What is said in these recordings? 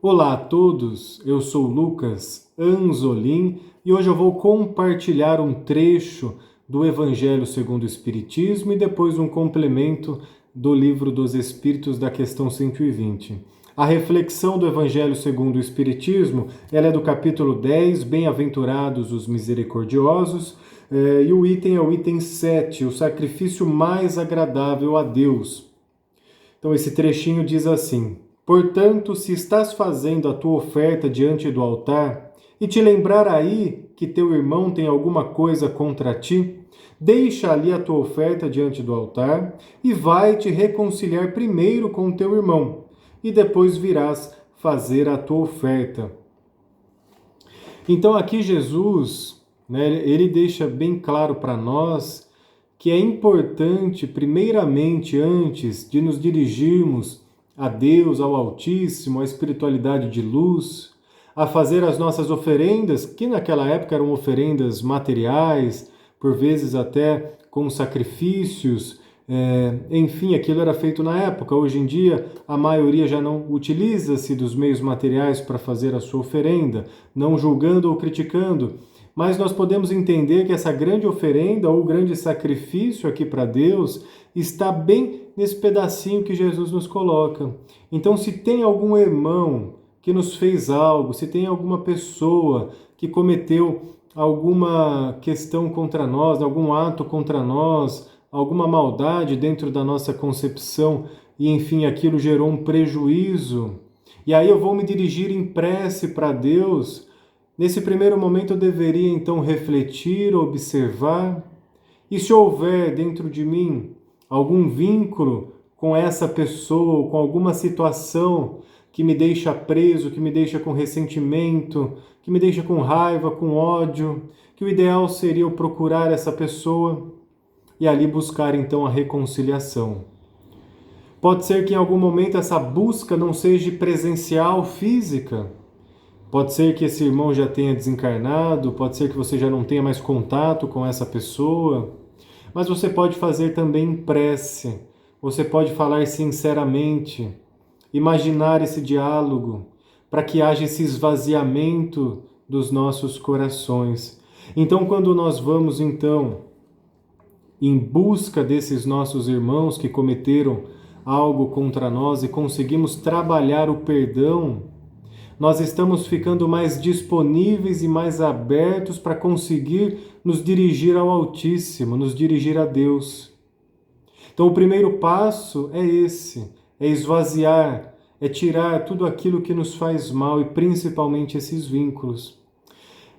Olá a todos, eu sou Lucas Anzolin e hoje eu vou compartilhar um trecho do Evangelho segundo o Espiritismo e depois um complemento do Livro dos Espíritos da questão 120. A reflexão do Evangelho segundo o Espiritismo, ela é do capítulo 10, Bem-aventurados os misericordiosos, e o item é o item 7, o sacrifício mais agradável a Deus. Então esse trechinho diz assim: portanto, se estás fazendo a tua oferta diante do altar e te lembrar aí que teu irmão tem alguma coisa contra ti, deixa ali a tua oferta diante do altar e vai te reconciliar primeiro com teu irmão, e depois virás fazer a tua oferta. Então aqui Jesus, ele deixa bem claro para nós que é importante, primeiramente, antes de nos dirigirmos a Deus, ao Altíssimo, à espiritualidade de luz, a fazer as nossas oferendas, que naquela época eram oferendas materiais, por vezes até com sacrifícios, enfim, aquilo era feito na época. Hoje em dia, a maioria já não utiliza-se dos meios materiais para fazer a sua oferenda, não julgando ou criticando, mas nós podemos entender que essa grande oferenda ou grande sacrifício aqui para Deus está bem nesse pedacinho que Jesus nos coloca. Então, se tem algum irmão que nos fez algo, se tem alguma pessoa que cometeu alguma questão contra nós, algum ato contra nós, alguma maldade dentro da nossa concepção e, enfim, aquilo gerou um prejuízo, e aí eu vou me dirigir em prece para Deus. Nesse primeiro momento eu deveria então refletir, observar, e se houver dentro de mim algum vínculo com essa pessoa ou com alguma situação que me deixa preso, que me deixa com ressentimento, que me deixa com raiva, com ódio, que o ideal seria eu procurar essa pessoa e ali buscar então a reconciliação. Pode ser que em algum momento essa busca não seja presencial, física. Pode ser que esse irmão já tenha desencarnado, pode ser que você já não tenha mais contato com essa pessoa, mas você pode fazer também em prece, você pode falar sinceramente, imaginar esse diálogo, para que haja esse esvaziamento dos nossos corações. Então, quando nós vamos, então, em busca desses nossos irmãos que cometeram algo contra nós e conseguimos trabalhar o perdão, nós estamos ficando mais disponíveis e mais abertos para conseguir nos dirigir ao Altíssimo, nos dirigir a Deus. Então, o primeiro passo é esse, é esvaziar, é tirar tudo aquilo que nos faz mal e principalmente esses vínculos.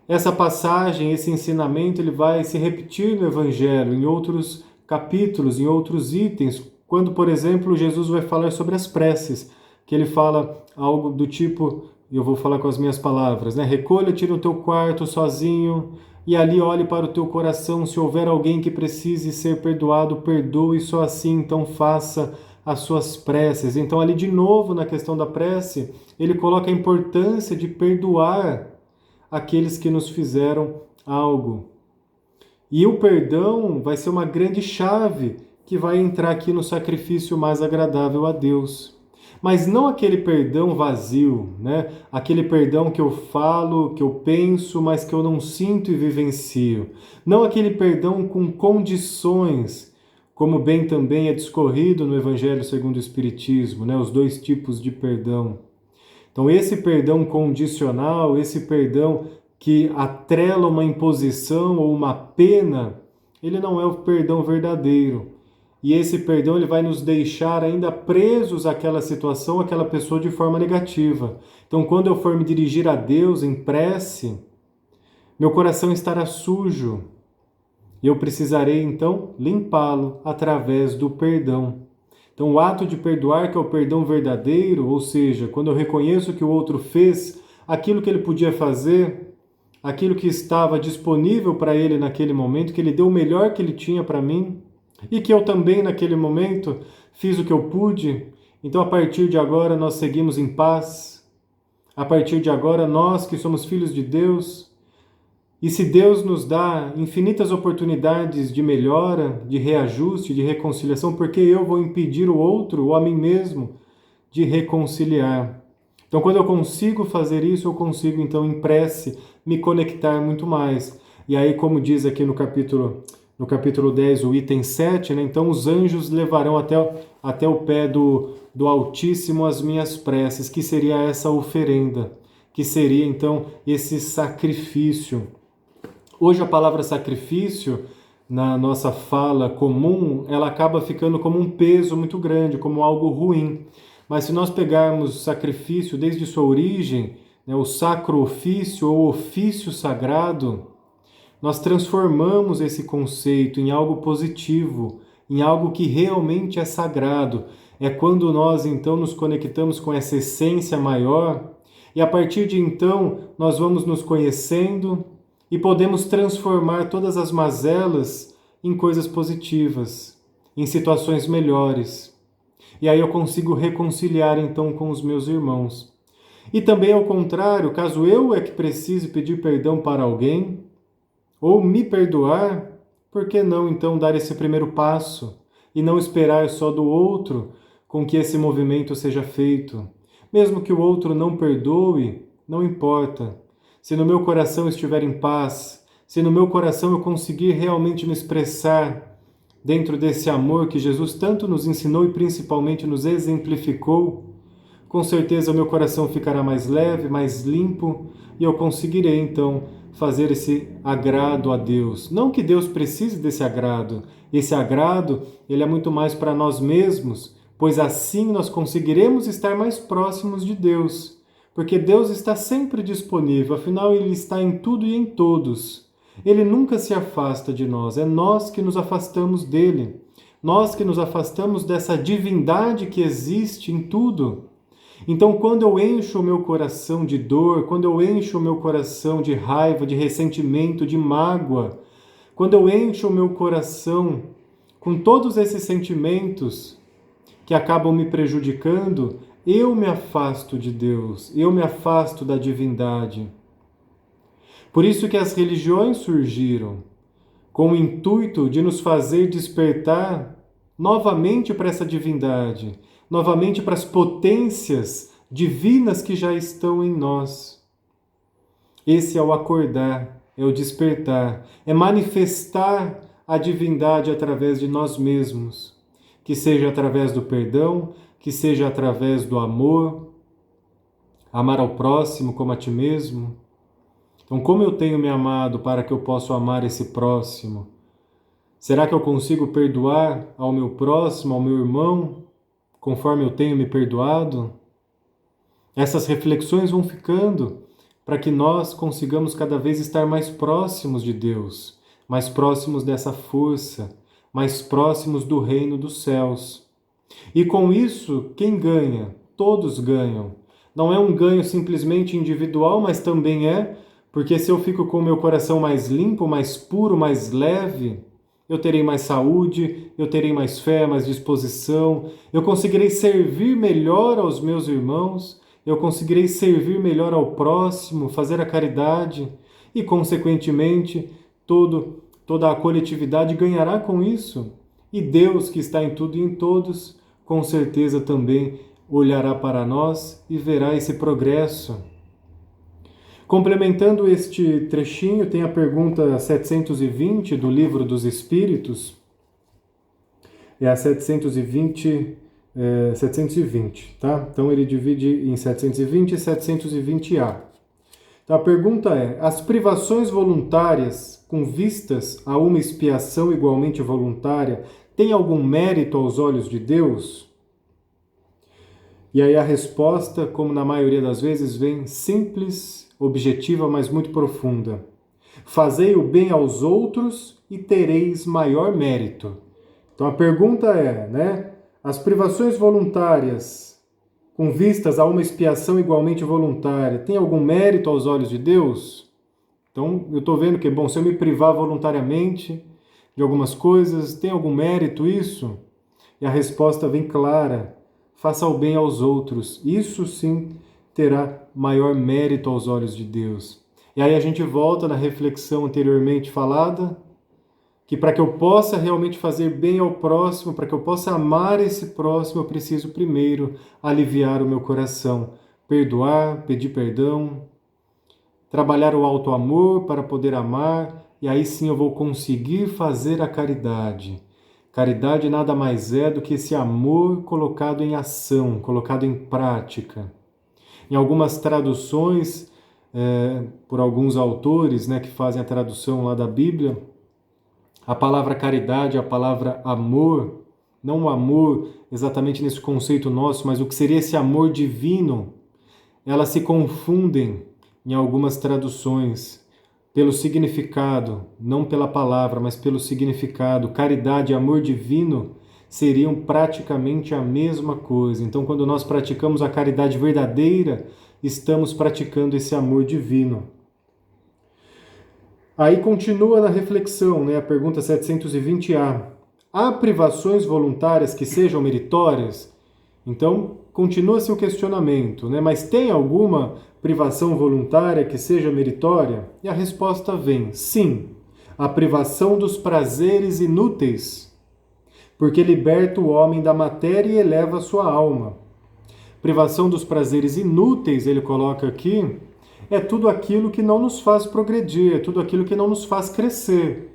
Essa passagem, esse ensinamento, ele vai se repetir no Evangelho, em outros capítulos, em outros itens, quando, por exemplo, Jesus vai falar sobre as preces, que ele fala algo do tipo, eu vou falar com as minhas palavras, recolha-te no teu quarto sozinho e ali olhe para o teu coração, se houver alguém que precise ser perdoado, perdoe, só assim então faça as suas preces. Então ali de novo na questão da prece, ele coloca a importância de perdoar aqueles que nos fizeram algo. E o perdão vai ser uma grande chave que vai entrar aqui no sacrifício mais agradável a Deus. Mas não aquele perdão vazio, aquele perdão que eu falo, que eu penso, mas que eu não sinto e vivencio. Não aquele perdão com condições, como bem também é discorrido no Evangelho segundo o Espiritismo, os dois tipos de perdão. Então esse perdão condicional, esse perdão que atrela uma imposição ou uma pena, ele não é o perdão verdadeiro. E esse perdão ele vai nos deixar ainda presos àquela situação, àquela pessoa de forma negativa. Então, quando eu for me dirigir a Deus em prece, meu coração estará sujo. E eu precisarei, então, limpá-lo através do perdão. Então, o ato de perdoar, que é o perdão verdadeiro, ou seja, quando eu reconheço que o outro fez aquilo que ele podia fazer, aquilo que estava disponível para ele naquele momento, que ele deu o melhor que ele tinha para mim, e que eu também, naquele momento, fiz o que eu pude. Então, a partir de agora, nós seguimos em paz. A partir de agora, nós que somos filhos de Deus, e se Deus nos dá infinitas oportunidades de melhora, de reajuste, de reconciliação, por que eu vou impedir o outro, ou a mim mesmo, de reconciliar? Então, quando eu consigo fazer isso, eu consigo, então, em prece, me conectar muito mais. E aí, como diz aqui no capítulo 10, o item 7, né? Então, os anjos levarão até o pé do Altíssimo as minhas preces, que seria essa oferenda, que seria, então, esse sacrifício. Hoje, a palavra sacrifício, na nossa fala comum, ela acaba ficando como um peso muito grande, como algo ruim. Mas se nós pegarmos sacrifício desde sua origem, né, o sacro ofício ou ofício sagrado, nós transformamos esse conceito em algo positivo, em algo que realmente é sagrado. É quando nós então nos conectamos com essa essência maior e a partir de então nós vamos nos conhecendo e podemos transformar todas as mazelas em coisas positivas, em situações melhores. E aí eu consigo reconciliar então com os meus irmãos. E também ao contrário, caso eu é que precise pedir perdão para alguém, ou me perdoar, por que não então dar esse primeiro passo e não esperar só do outro com que esse movimento seja feito? Mesmo que o outro não perdoe, não importa. Se no meu coração estiver em paz, se no meu coração eu conseguir realmente me expressar dentro desse amor que Jesus tanto nos ensinou e principalmente nos exemplificou, com certeza meu coração ficará mais leve, mais limpo e eu conseguirei então fazer esse agrado a Deus. Não que Deus precise desse agrado. Esse agrado, ele é muito mais para nós mesmos, pois assim nós conseguiremos estar mais próximos de Deus. Porque Deus está sempre disponível, afinal ele está em tudo e em todos. Ele nunca se afasta de nós, é nós que nos afastamos dele. Nós que nos afastamos dessa divindade que existe em tudo. Então, quando eu encho o meu coração de dor, quando eu encho o meu coração de raiva, de ressentimento, de mágoa, quando eu encho o meu coração com todos esses sentimentos que acabam me prejudicando, eu me afasto de Deus, eu me afasto da divindade. Por isso que as religiões surgiram, com o intuito de nos fazer despertar novamente para essa divindade, novamente para as potências divinas que já estão em nós. Esse é o acordar, é o despertar, é manifestar a divindade através de nós mesmos, que seja através do perdão, que seja através do amor, amar ao próximo como a ti mesmo. Então, como eu tenho me amado para que eu possa amar esse próximo? Será que eu consigo perdoar ao meu próximo, ao meu irmão, conforme eu tenho me perdoado? Essas reflexões vão ficando para que nós consigamos cada vez estar mais próximos de Deus, mais próximos dessa força, mais próximos do reino dos céus. E com isso, quem ganha? Todos ganham. Não é um ganho simplesmente individual, mas também é porque se eu fico com o meu coração mais limpo, mais puro, mais leve, eu terei mais saúde, eu terei mais fé, mais disposição, eu conseguirei servir melhor aos meus irmãos, eu conseguirei servir melhor ao próximo, fazer a caridade e, consequentemente, toda a coletividade ganhará com isso. E Deus, que está em tudo e em todos, com certeza também olhará para nós e verá esse progresso. Complementando este trechinho, tem a pergunta 720 do Livro dos Espíritos. É a 720, tá? Então ele divide em 720 e 720A. Então a pergunta é: as privações voluntárias com vistas a uma expiação igualmente voluntária têm algum mérito aos olhos de Deus? E aí a resposta, como na maioria das vezes, vem simples, objetiva, mas muito profunda. Fazei o bem aos outros e tereis maior mérito. Então a pergunta é, né? As privações voluntárias com vistas a uma expiação igualmente voluntária têm algum mérito aos olhos de Deus? Então eu estou vendo que, bom, se eu me privar voluntariamente de algumas coisas, tem algum mérito isso? E a resposta vem clara: faça o bem aos outros. Isso sim terá maior mérito aos olhos de Deus. E aí a gente volta na reflexão anteriormente falada, que para que eu possa realmente fazer bem ao próximo, para que eu possa amar esse próximo, eu preciso primeiro aliviar o meu coração, perdoar, pedir perdão, trabalhar o alto amor para poder amar, e aí sim eu vou conseguir fazer a caridade. Caridade nada mais é do que esse amor colocado em ação, colocado em prática. Em algumas traduções, por alguns autores, né, que fazem a tradução lá da Bíblia, a palavra caridade, a palavra amor, não o amor exatamente nesse conceito nosso, mas o que seria esse amor divino, elas se confundem em algumas traduções pelo significado, não pela palavra, mas pelo significado. Caridade e amor divino seriam praticamente a mesma coisa. Então, quando nós praticamos a caridade verdadeira, estamos praticando esse amor divino. Aí continua na reflexão, né, a pergunta 720A. Há privações voluntárias que sejam meritórias? Então, continua-se o questionamento, né? Mas tem alguma privação voluntária que seja meritória? E a resposta vem: sim, a privação dos prazeres inúteis, porque liberta o homem da matéria e eleva a sua alma. Privação dos prazeres inúteis, ele coloca aqui, é tudo aquilo que não nos faz progredir, é tudo aquilo que não nos faz crescer.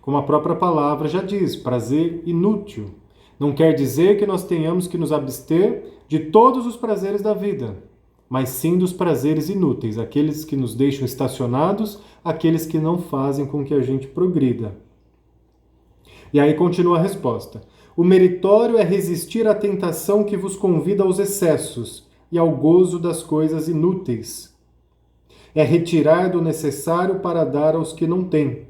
Como a própria palavra já diz, prazer inútil. Não quer dizer que nós tenhamos que nos abster de todos os prazeres da vida, mas sim dos prazeres inúteis, aqueles que nos deixam estacionados, aqueles que não fazem com que a gente progrida. E aí continua a resposta. O meritório é resistir à tentação que vos convida aos excessos e ao gozo das coisas inúteis. É retirar do necessário para dar aos que não têm.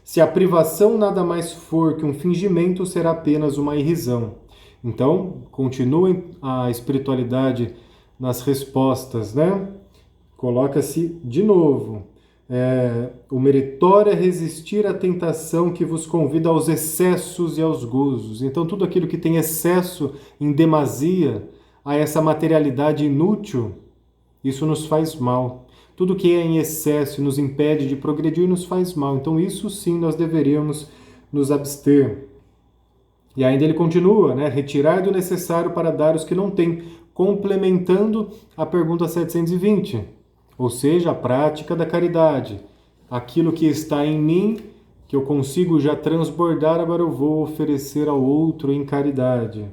Se a privação nada mais for que um fingimento, será apenas uma irrisão. Então, continua a espiritualidade nas respostas, né? Coloca-se de novo. O meritório é resistir à tentação que vos convida aos excessos e aos gozos. Então, tudo aquilo que tem excesso em demasia, a essa materialidade inútil, isso nos faz mal. Tudo que é em excesso e nos impede de progredir nos faz mal. Então, isso sim nós deveríamos nos abster. E ainda ele continua, né? Retirar do necessário para dar os que não têm, complementando a pergunta 720. Ou seja, a prática da caridade. Aquilo que está em mim, que eu consigo já transbordar, agora eu vou oferecer ao outro em caridade.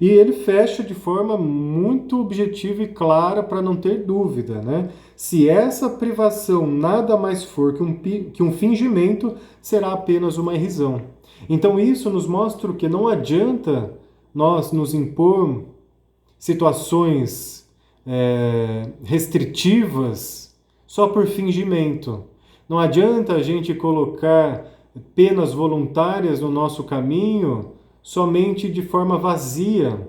E ele fecha de forma muito objetiva e clara para não ter dúvida, né? Se essa privação nada mais for que um fingimento, será apenas uma irrisão. Então isso nos mostra que não adianta nós nos impor situações restritivas só por fingimento. Não adianta a gente colocar penas voluntárias no nosso caminho somente de forma vazia.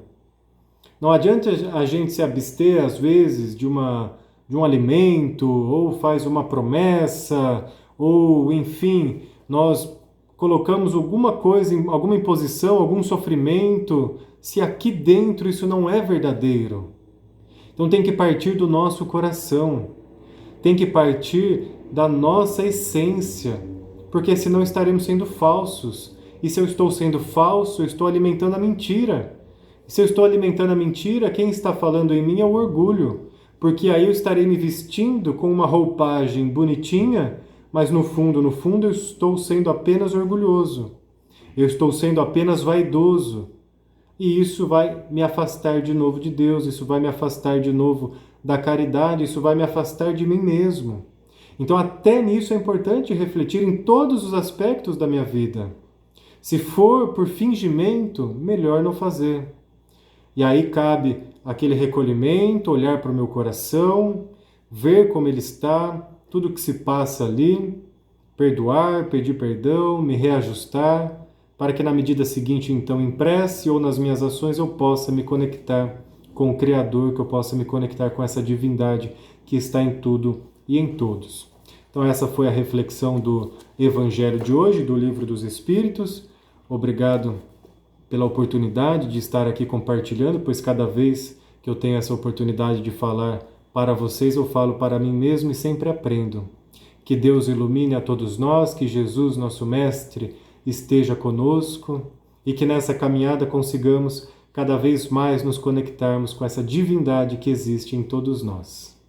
Não adianta a gente se abster, às vezes, de um alimento, ou faz uma promessa, ou, enfim, nós colocamos alguma coisa, alguma imposição, algum sofrimento, se aqui dentro isso não é verdadeiro. Então tem que partir do nosso coração, tem que partir da nossa essência, porque senão estaremos sendo falsos. E se eu estou sendo falso, eu estou alimentando a mentira. E se eu estou alimentando a mentira, quem está falando em mim é o orgulho. Porque aí eu estarei me vestindo com uma roupagem bonitinha, mas no fundo eu estou sendo apenas orgulhoso. Eu estou sendo apenas vaidoso. E isso vai me afastar de novo de Deus, isso vai me afastar de novo da caridade, isso vai me afastar de mim mesmo. Então até nisso é importante refletir em todos os aspectos da minha vida. Se for por fingimento, melhor não fazer. E aí cabe aquele recolhimento, olhar para o meu coração, ver como ele está, tudo que se passa ali, perdoar, pedir perdão, me reajustar, para que na medida seguinte, então, em prece ou nas minhas ações, eu possa me conectar com o Criador, que eu possa me conectar com essa divindade que está em tudo e em todos. Então essa foi a reflexão do Evangelho de hoje, do Livro dos Espíritos. Obrigado pela oportunidade de estar aqui compartilhando, pois cada vez que eu tenho essa oportunidade de falar para vocês, eu falo para mim mesmo e sempre aprendo. Que Deus ilumine a todos nós, que Jesus, nosso Mestre, esteja conosco e que nessa caminhada consigamos cada vez mais nos conectarmos com essa divindade que existe em todos nós.